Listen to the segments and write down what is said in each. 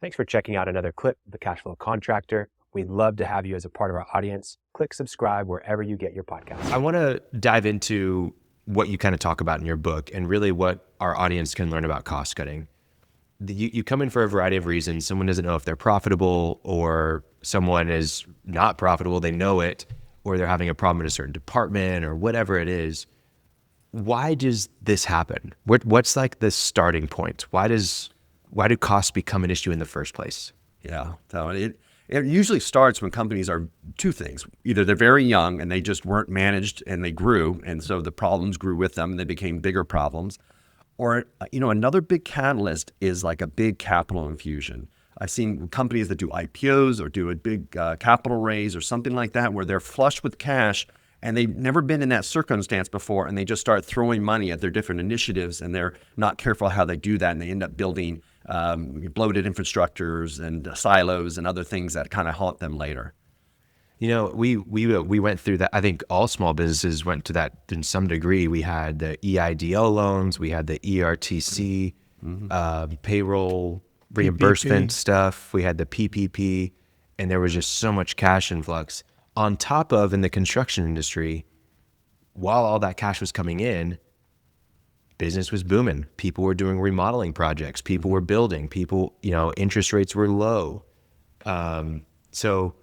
Thanks for checking out another clip of the Cashflow Contractor. We'd love to have you as a part of our audience. Click subscribe wherever you get your podcasts. I want to dive into what you kind of talk about in your book and really what our audience can learn about cost cutting. You come in for a variety of reasons. Someone doesn't know if they're profitable, or someone is not profitable, they know it, or they're having a problem in a certain department or whatever it is. Why does this happen? What's like the starting point? Why do costs become an issue in the first place? Yeah, so it usually starts when companies are two things. Either they're very young and they just weren't managed and they grew, and so the problems grew with them and they became bigger problems. Or, another big catalyst is like a big capital infusion. I've seen companies that do IPOs or do a big capital raise or something like that where they're flush with cash and they've never been in that circumstance before, and they just start throwing money at their different initiatives, and they're not careful how they do that, and they end up building bloated infrastructures and silos and other things that kind of haunt them later. We went through that. I think all small businesses went to that in some degree. We had the EIDL loans, we had the ERTC, payroll reimbursement stuff, we had the PPP, and there was just so much cash influx. On top of, in the construction industry, while all that cash was coming in, business was booming. People were doing remodeling projects. People were building. Interest rates were low. So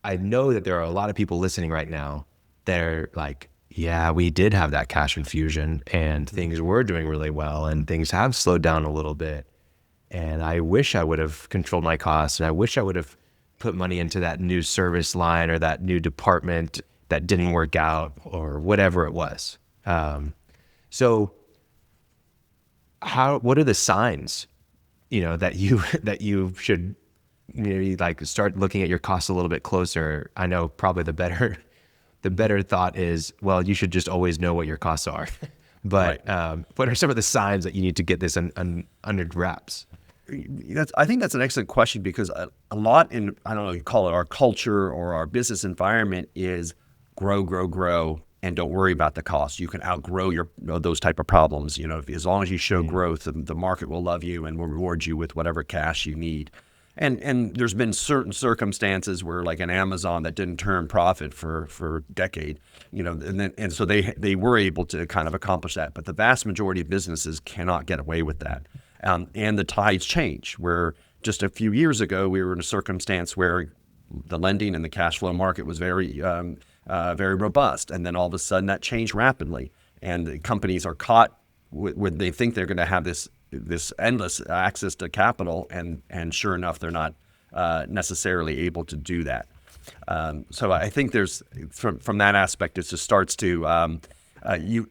I know that there are a lot of people listening right now that are like, yeah, we did have that cash infusion and things were doing really well and things have slowed down a little bit. And I wish I would have controlled my costs, and I wish I would have put money into that new service line or that new department that didn't work out or whatever it was. So what are the signs, that you should maybe like start looking at your costs a little bit closer? I know probably the better thought is, well, you should just always know what your costs are. But right. What are some of the signs that you need to get this under wraps? I think that's an excellent question, because a lot in, I don't know, you call it our culture or our business environment, is grow, and don't worry about the cost. You can outgrow those type of problems. As long as you show growth, the market will love you and will reward you with whatever cash you need. And there's been certain circumstances where, like an Amazon that didn't turn profit for a decade, and so they were able to kind of accomplish that. But the vast majority of businesses cannot get away with that. And the tides change, where just a few years ago, we were in a circumstance where the lending and the cash flow market was very robust. And then all of a sudden that changed rapidly. And the companies are caught when they think they're going to have this endless access to capital. And sure enough, they're not necessarily able to do that. So I think there's, from that aspect, it just starts to,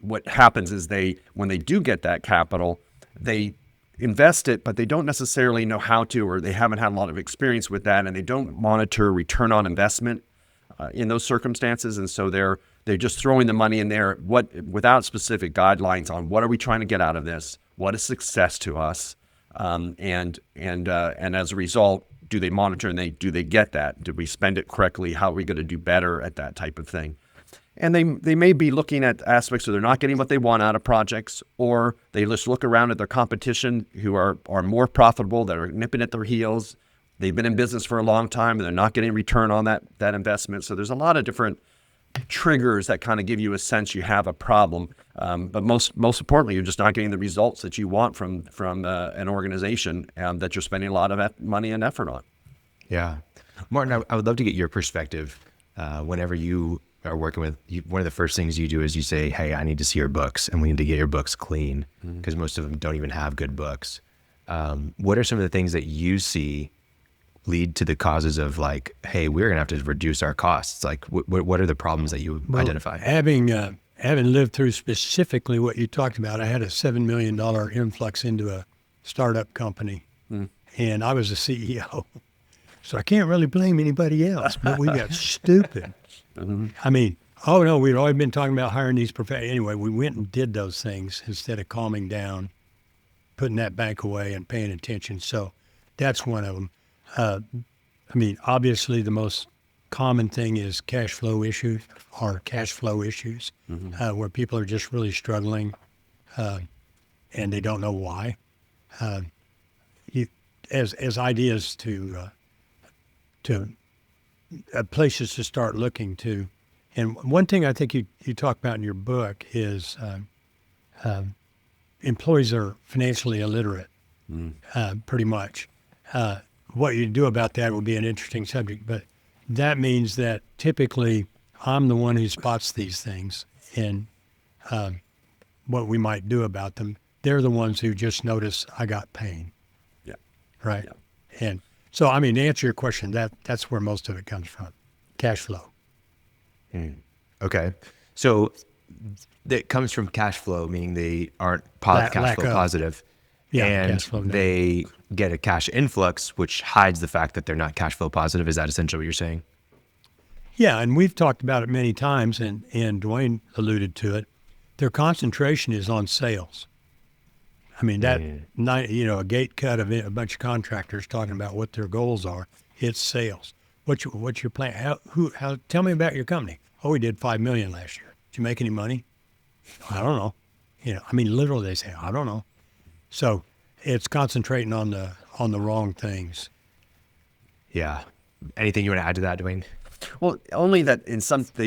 what happens is when they do get that capital, they invest it, but they don't necessarily know how to, or they haven't had a lot of experience with that, and they don't monitor return on investment in those circumstances. And so they're just throwing the money in there without specific guidelines on what are we trying to get out of this, what is success to us, and as a result, do they monitor and do they get that? Do we spend it correctly? How are we going to do better at that type of thing? And they may be looking at aspects where they're not getting what they want out of projects, or they just look around at their competition who are more profitable, that are nipping at their heels. They've been in business for a long time and they're not getting return on that investment. So there's a lot of different triggers that kind of give you a sense you have a problem. But most importantly, you're just not getting the results that you want from an organization that you're spending a lot of money and effort on. Yeah. Martin, I would love to get your perspective whenever you are working with one of the first things you do is you say, hey, I need to see your books, and we need to get your books clean, because most of them don't even have good books. What are some of the things that you see lead to the causes of, like, hey, we're going to have to reduce our costs? Like, what are the problems that you identify? Having lived through specifically what you talked about, I had a $7 million influx into a startup company, and I was the CEO. So I can't really blame anybody else, but we got stupid. I mean, we'd always been talking about hiring these professionals. Anyway, we went and did those things instead of calming down, putting that bank away and paying attention. So that's one of them. Obviously the most common thing is cash flow issues, where people are just really struggling and they don't know why. as ideas to places to start looking to. And one thing I think you talk about in your book is employees are financially illiterate, pretty much. What you do about that will be an interesting subject, but that means that typically I'm the one who spots these things and what we might do about them. They're the ones who just notice I got pain. Yeah. Right. Yeah. And so, I mean, to answer your question, that's where most of it comes from, cash flow. Okay. So that comes from cash flow, meaning they aren't cash flow positive. Yeah, and cash flow they get a cash influx, which hides the fact that they're not cash flow positive. Is that essentially what you're saying? Yeah, and we've talked about it many times, and Duane alluded to it. Their concentration is on sales. I mean, a gate cut of a bunch of contractors talking about what their goals are. It's sales. What's your plan? Tell me about your company. Oh, we did $5 million last year. Did you make any money? I don't know. Literally they say, I don't know. So it's concentrating on the wrong things. Yeah. Anything you want to add to that, Duane? Well, only that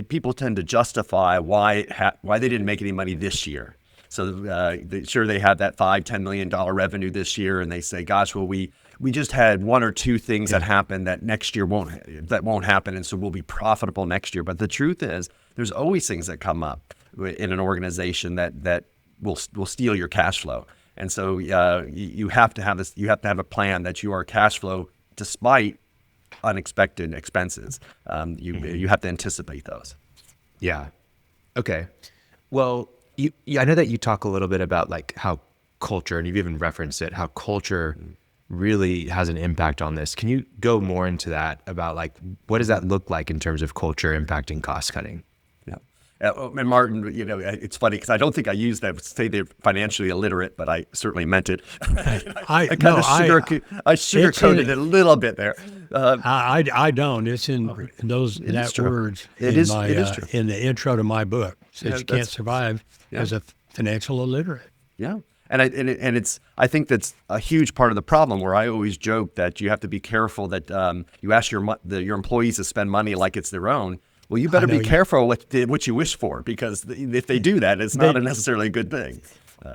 people tend to justify why they didn't make any money this year. So they had that $5-10 million revenue this year, and they say, "Gosh, well we just had one or two things that happened that next year won't happen, and so we'll be profitable next year." But the truth is, there's always things that come up in an organization that will steal your cash flow. And so you have to have this. You have to have a plan that you are cash flow despite unexpected expenses. You have to anticipate those. Yeah. Okay. Well, I know that you talk a little bit about like how culture, and you've even referenced it, how culture really has an impact on this. Can you go more into that about like what does that look like in terms of culture impacting cost cutting? And Martin, it's funny because I don't think I used that, say they're financially illiterate, but I certainly meant it. I sugarcoated it a little bit there. I don't. It's in words in the intro to my book. It says you can't survive as a financial illiterate. Yeah. I think that's a huge part of the problem, where I always joke that you have to be careful that you ask your employees to spend money like it's their own. Well, you better be careful what you wish for, because if they do that, it's not necessarily a good thing.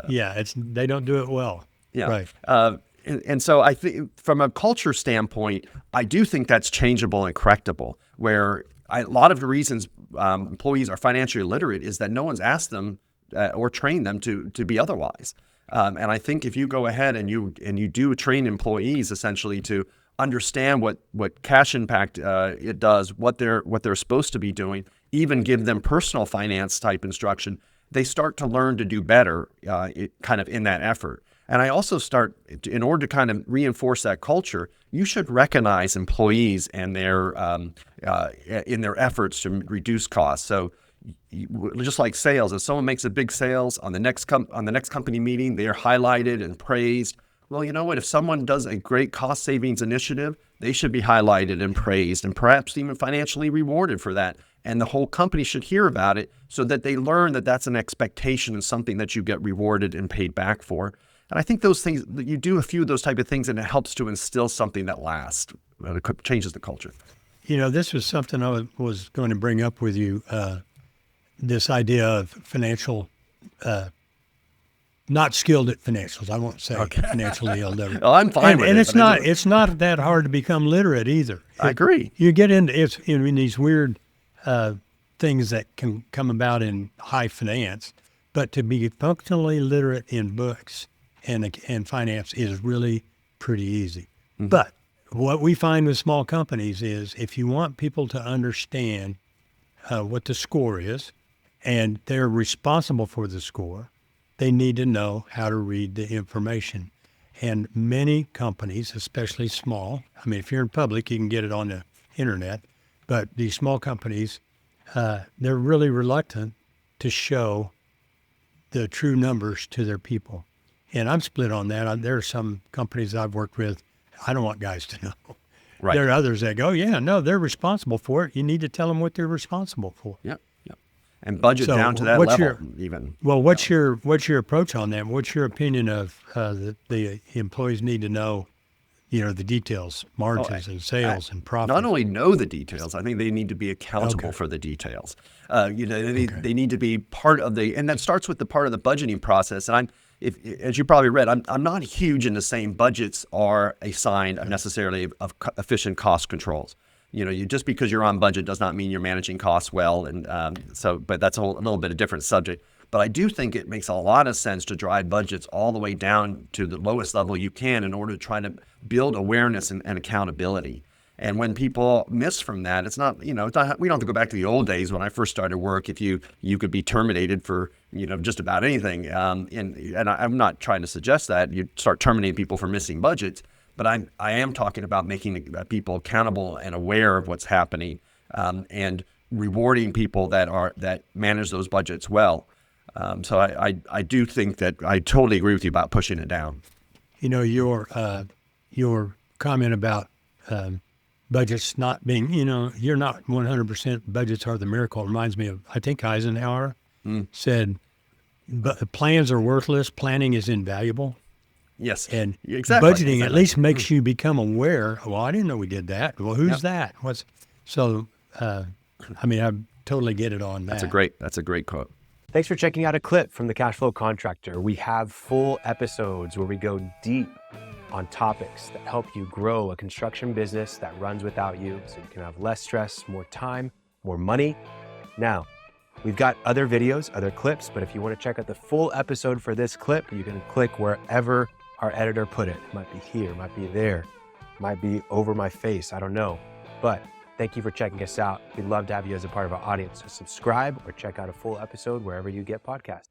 They don't do it well. Yeah. Right. And so I think from a culture standpoint, I do think that's changeable and correctable, where a lot of the reasons employees are financially illiterate is that no one's asked them or trained them to be otherwise. And I think if you go ahead and you do train employees essentially to understand what cash impact it does, what they're supposed to be doing, even give them personal finance type instruction, they start to learn to do better kind of in that effort. And I also in order to kind of reinforce that culture, you should recognize employees and their in their efforts to reduce costs. So just like sales, if someone makes a big sales on the next company meeting, they are highlighted and praised. Well, you know what? If someone does a great cost savings initiative, they should be highlighted and praised and perhaps even financially rewarded for that. And the whole company should hear about it so that they learn that that's an expectation and something that you get rewarded and paid back for. And I think those things, you do a few of those type of things, and it helps to instill something that lasts. It changes the culture. This was something I was going to bring up with you, this idea of financial not skilled at financials. I won't say financially illiterate. Well, I'm fine with it. And it's not that hard to become literate either. I agree. You get into these weird things that can come about in high finance, but to be functionally literate in books and finance is really pretty easy. Mm-hmm. But what we find with small companies is if you want people to understand what the score is, and they're responsible for the score, they need to know how to read the information. And many companies, especially small, I mean, if you're in public, you can get it on the internet, but these small companies, they're really reluctant to show the true numbers to their people. And I'm split on that. There are some companies I've worked with, I don't want guys to know. Right. There are others that go, they're responsible for it. You need to tell them what they're responsible for. Yep. And budget down to that level even. Well, what's your approach on that? What's your opinion of the employees need to know the details, margins and sales and profit. Not only know the details, I think they need to be accountable for the details. They need to be part of and that starts with the part of the budgeting process. And as you probably read, I'm not huge in the saying budgets are a sign necessarily of efficient cost controls. Just because you're on budget does not mean you're managing costs well. And but that's a little bit of a different subject. But I do think it makes a lot of sense to drive budgets all the way down to the lowest level you can in order to try to build awareness and accountability. And when people miss from that, it's not, we don't have to go back to the old days when I first started work. If you could be terminated for, just about anything. And I'm not trying to suggest that you start terminating people for missing budgets, but I am talking about making people accountable and aware of what's happening, and rewarding people that manage those budgets well. So I do think that I totally agree with you about pushing it down. Your comment about budgets not being, you're not 100% budgets are the miracle reminds me of, I think Eisenhower said, but plans are worthless, planning is invaluable. Yes, and exactly. Budgeting at least makes you become aware. Well, I didn't know we did that. Well, who's that? I totally get it on that. That's a great quote. Thanks for checking out a clip from the Cashflow Contractor. We have full episodes where we go deep on topics that help you grow a construction business that runs without you so you can have less stress, more time, more money. Now, we've got other videos, other clips, but if you want to check out the full episode for this clip, you can click wherever our editor put it. It might be here, it might be there, it might be over my face, I don't know. But thank you for checking us out. We'd love to have you as a part of our audience. So subscribe or check out a full episode wherever you get podcasts.